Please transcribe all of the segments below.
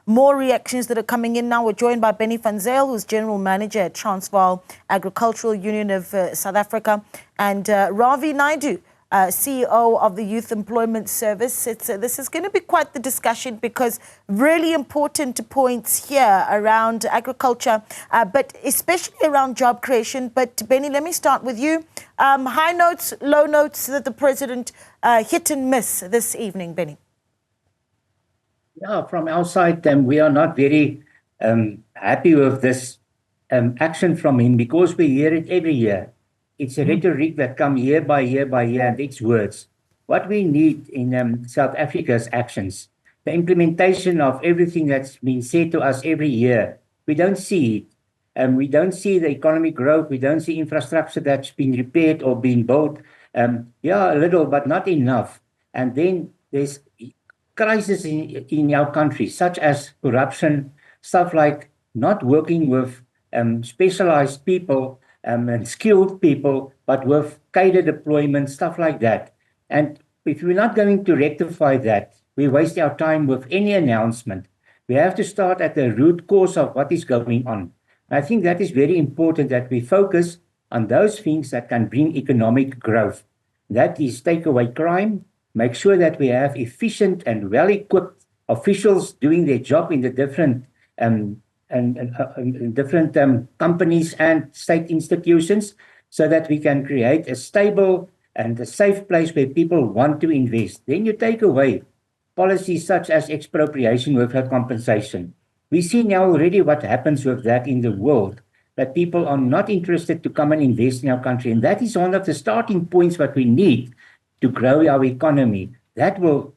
more reactions that are coming in now. We're joined by Bennie, who's General Manager at Transvaal Agricultural Union of South Africa, and Ravi Naidoo, CEO of the Youth Employment Service. This is going to be quite the discussion because really important points here around agriculture, but especially around job creation. But Bennie, let me start with you. High notes, low notes that the president hit and miss this evening, Bennie. Yeah, from our side, we are not very happy with this action from him because we hear it every year. It's a rhetoric that comes year by year by year, and it's words. What we need in South Africa is actions. The implementation of everything that's been said to us every year, we don't see it. We don't see the economic growth. We don't see infrastructure that's been repaired or been built. Yeah, a little, but not enough. And then there's crises in our country, such as corruption, stuff like not working with specialized people and skilled people, but with cadre deployment, stuff like that. And if we're not going to rectify that, we waste our time with any announcement. We have to start at the root cause of what is going on. I think that is very important that we focus on those things that can bring economic growth. That is take away crime, make sure that we have efficient and well-equipped officials doing their job in the different companies and state institutions, so that we can create a stable and a safe place where people want to invest. Then you take away policies such as expropriation without compensation. We see now already what happens with that in the world, that people are not interested to come and invest in our country. And that is one of the starting points that we need to grow our economy. That will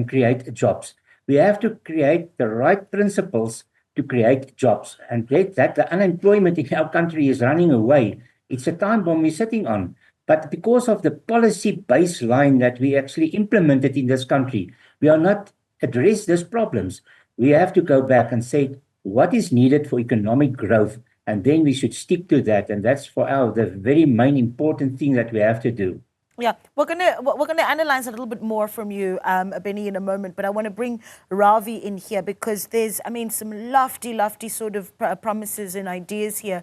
create jobs. We have to create the right principles to create jobs, and that the unemployment in our country is running away. It's a time bomb we're sitting on. But because of the policy baseline that we actually implemented in this country, we are not address these problems. We have to go back and say what is needed for economic growth, and then we should stick to that. And that's for the very main important thing that we have to do. Yeah, we're gonna analyze a little bit more from you, Bennie, in a moment. But I want to bring Ravi in here because there's, some lofty sort of promises and ideas here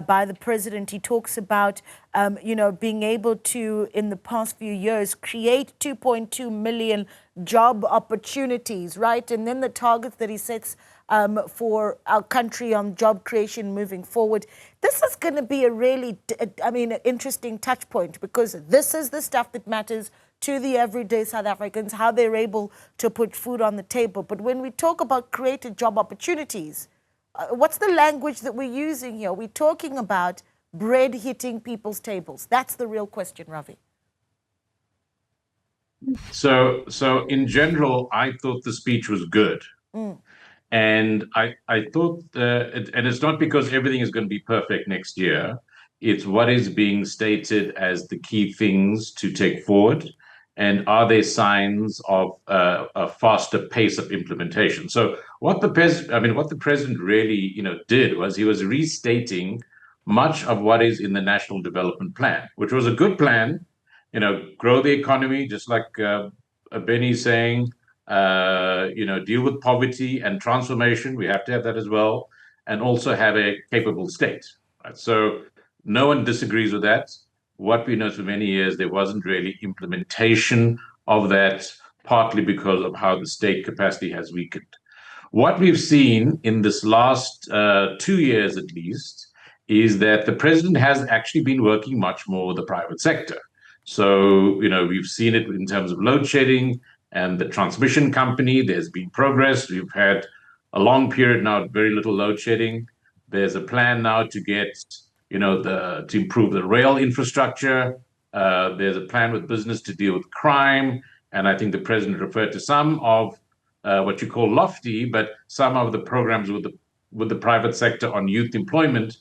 by the president. He talks about, being able to, in the past few years, create 2.2 million job opportunities, right? And then the targets that he sets for our country on job creation moving forward. This is going to be a really, interesting touch point, because this is the stuff that matters to the everyday South Africans, how they're able to put food on the table. But when we talk about created job opportunities, what's the language that we're using here? We're talking about bread hitting people's tables. That's the real question, Ravi. So in general, I thought the speech was good. And I thought, and it's not because everything is going to be perfect next year. It's what is being stated as the key things to take forward, and are there signs of a faster pace of implementation? So what the president really, did was he was restating much of what is in the National Development Plan, which was a good plan. Grow the economy, just like Bennie's saying. Deal with poverty and transformation. We have to have that as well, and also have a capable state. Right? So no one disagrees with that. What we know for many years, there wasn't really implementation of that, partly because of how the state capacity has weakened. What we've seen in this last 2 years, at least, is that the president has actually been working much more with the private sector. So, we've seen it in terms of load shedding and the transmission company. There's been progress. We've had a long period now of very little load shedding. There's a plan now to get, to improve the rail infrastructure. There's a plan with business to deal with crime. And I think the president referred to some of what you call lofty, but some of the programs with the private sector on youth employment,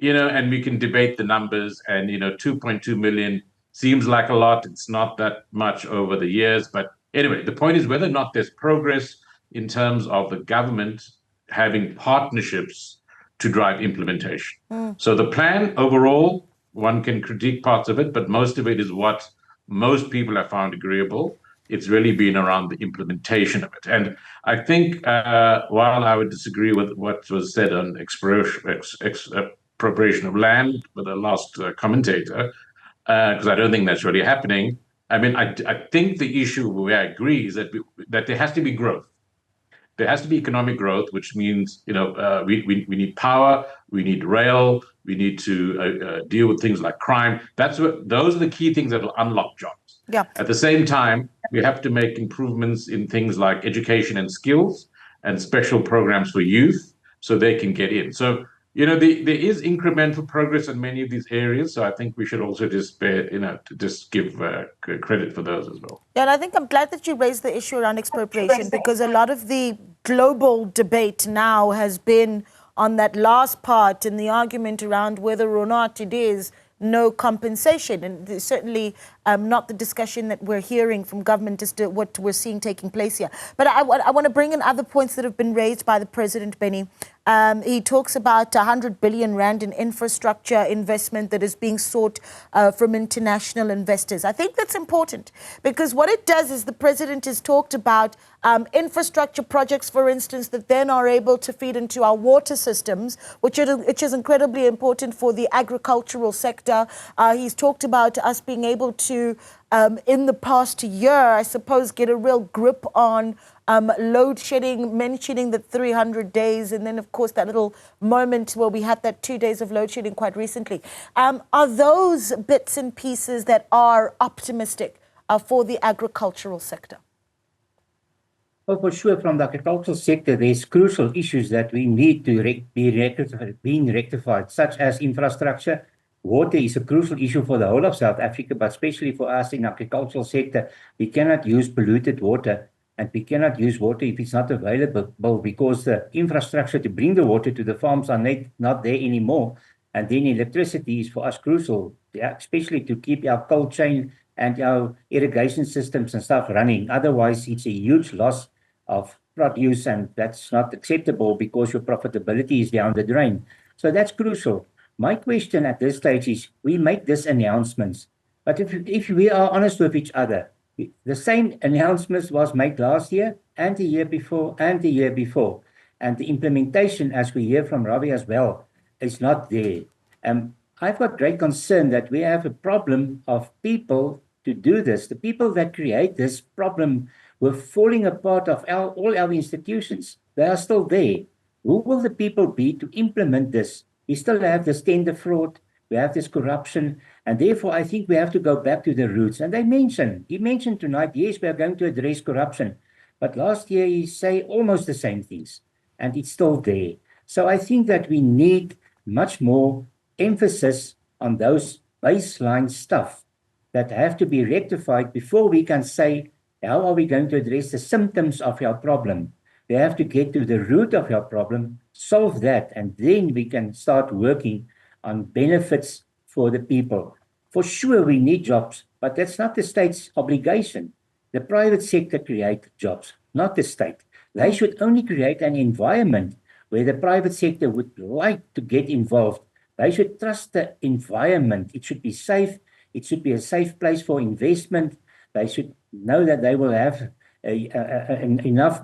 and we can debate the numbers. And, 2.2 million seems like a lot. It's not that much over the years, but anyway, the point is whether or not there's progress in terms of the government having partnerships to drive implementation. So the plan overall, one can critique parts of it, but most of it is what most people have found agreeable. It's really been around the implementation of it. And I think while I would disagree with what was said on expropriation of land with the last commentator, because I don't think that's really happening. I mean, I think the issue where I agree is that there has to be growth. There has to be economic growth, which means we need power, we need rail, we need to deal with things like crime. Those are the key things that will unlock jobs. Yeah. At the same time, we have to make improvements in things like education and skills and special programs for youth so they can get in. So there is incremental progress in many of these areas. So I think we should also just give credit for those as well. Yeah, and I think I'm glad that you raised the issue around expropriation, because a lot of the global debate now has been on that last part and the argument around whether or not it is no compensation. And certainly not the discussion that we're hearing from government as to what we're seeing taking place here. But I want to bring in other points that have been raised by the President, Bennie. He talks about 100 billion rand in infrastructure investment that is being sought from international investors. I think that's important, because what it does is the President has talked about infrastructure projects, for instance, that then are able to feed into our water systems, which is incredibly important for the agricultural sector. He's talked about us being able to, in the past year, I suppose, get a real grip on load shedding, mentioning the 300 days, and then, of course, that little moment where we had that 2 days of load shedding quite recently. Are those bits and pieces that are optimistic for the agricultural sector? Well, for sure, from the agricultural sector, there's crucial issues that we need to being rectified, such as infrastructure. Water is a crucial issue for the whole of South Africa, but especially for us in the agricultural sector. We cannot use polluted water, and we cannot use water if it's not available, because the infrastructure to bring the water to the farms are not there anymore. And then electricity is for us crucial, especially to keep our cold chain and our irrigation systems and stuff running. Otherwise, it's a huge loss of produce, and that's not acceptable because your profitability is down the drain. So that's crucial. My question at this stage is, we make these announcements, but if we are honest with each other, the same announcements was made last year and the year before and the year before. And the implementation, as we hear from Ravi as well, is not there. I've got great concern that we have a problem of people to do this. The people that create this problem were falling apart of all our institutions. They are still there. Who will the people be to implement this? We still have this tender fraud. We have this corruption. And therefore, I think we have to go back to the roots. And he mentioned tonight, yes, we are going to address corruption. But last year, he said almost the same things. And it's still there. So I think that we need much more emphasis on those baseline stuff that have to be rectified before we can say, how are we going to address the symptoms of our problem? We have to get to the root of our problem, solve that, and then we can start working on benefits for the people. For sure, we need jobs, but that's not the state's obligation. The private sector creates jobs, not the state. They should only create an environment where the private sector would like to get involved. They should trust the environment. It should be safe. It should be a safe place for investment. They should know that they will have enough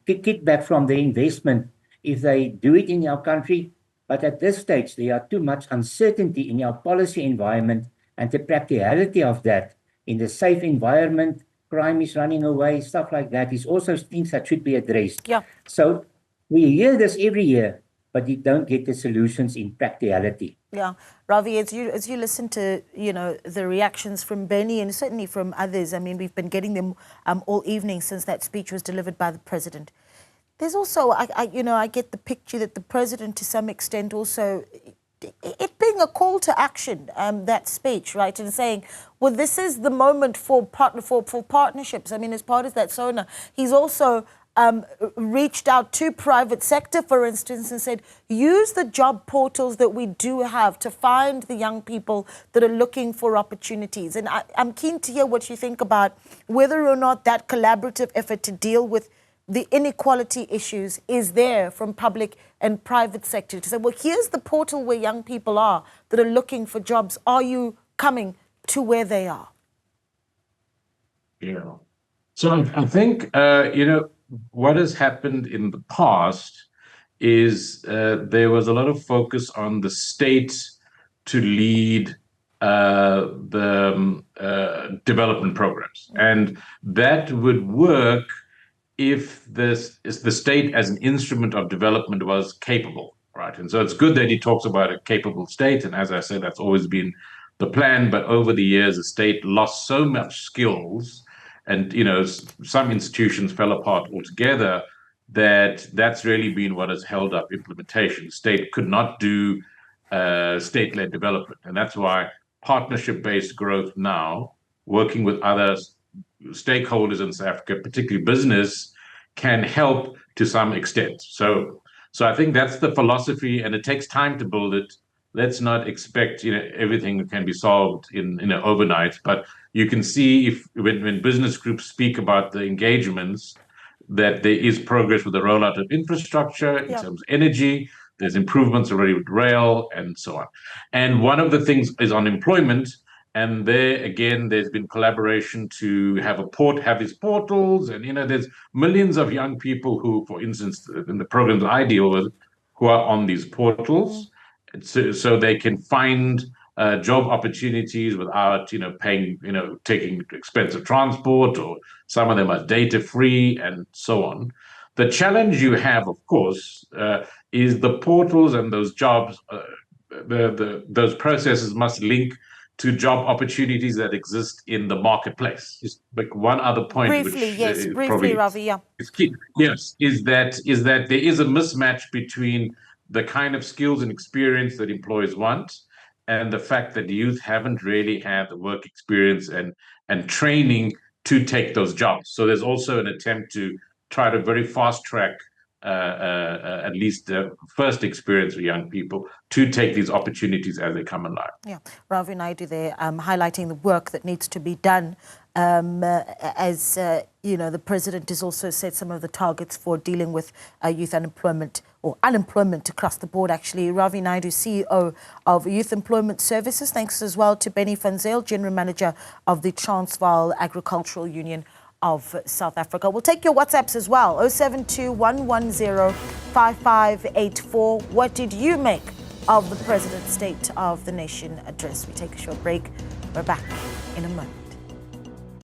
kickback from the investment if they do it in our country. But at this stage, there are too much uncertainty in our policy environment, and the practicality of that in the safe environment, crime is running away, stuff like that is also things that should be addressed. Yeah. So we hear this every year, but you don't get the solutions in practicality. Yeah, Ravi, as you listen to the reactions from Bennie and certainly from others, I mean, we've been getting them all evening since that speech was delivered by the President. There's also, I get the picture that the President, to some extent, also it being a call to action, that speech, right, and saying, well, this is the moment for partnerships. I mean, as part of that SONA, he's also reached out to private sector, for instance, and said, use the job portals that we do have to find the young people that are looking for opportunities. And I'm keen to hear what you think about whether or not that collaborative effort to deal with the inequality issues is there from public and private sector to say, well, here's the portal where young people are that are looking for jobs. Are you coming to where they are? Yeah. So I think, what has happened in the past is there was a lot of focus on the state to lead the development programs. And that would work if the state as an instrument of development was capable, right? And so it's good that he talks about a capable state. And as I said, that's always been the plan. But over the years, the state lost so much skills, and some institutions fell apart altogether, that's really been what has held up implementation. The state could not do state-led development, and that's why partnership-based growth now, working with other stakeholders in South Africa, particularly business, can help to some extent. So I think that's the philosophy, and it takes time to build it. Let's not expect everything can be solved in overnight. But you can see when business groups speak about the engagements, that there is progress with the rollout of infrastructure in terms of energy. There's improvements already with rail and so on. And one of the things is on employment. And there again, there's been collaboration to have these portals, and there's millions of young people who, for instance, in the programs I deal with, who are on these portals, so they can find job opportunities without paying, taking expensive transport, or some of them are data free and so on. The challenge you have, of course, is the portals and those jobs. Those processes must link to job opportunities that exist in the marketplace. Just like one other point, briefly, Ravi, is key. Yes, is that there is a mismatch between the kind of skills and experience that employers want, and the fact that youth haven't really had the work experience and training to take those jobs. So there's also an attempt to try to very fast track at least the first experience for young people to take these opportunities as they come alive. Yeah, Ravi Naidoo there highlighting the work that needs to be done. As the president has also set some of the targets for dealing with youth unemployment, or unemployment across the board, actually. Ravi Naidoo, CEO of Youth Employment Services. Thanks as well to Bennie General Manager of the Transvaal Agricultural Union of South Africa. We'll take your WhatsApps as well. 072-110-5584. What did you make of the President's State of the Nation address? We take a short break. We're back in a moment.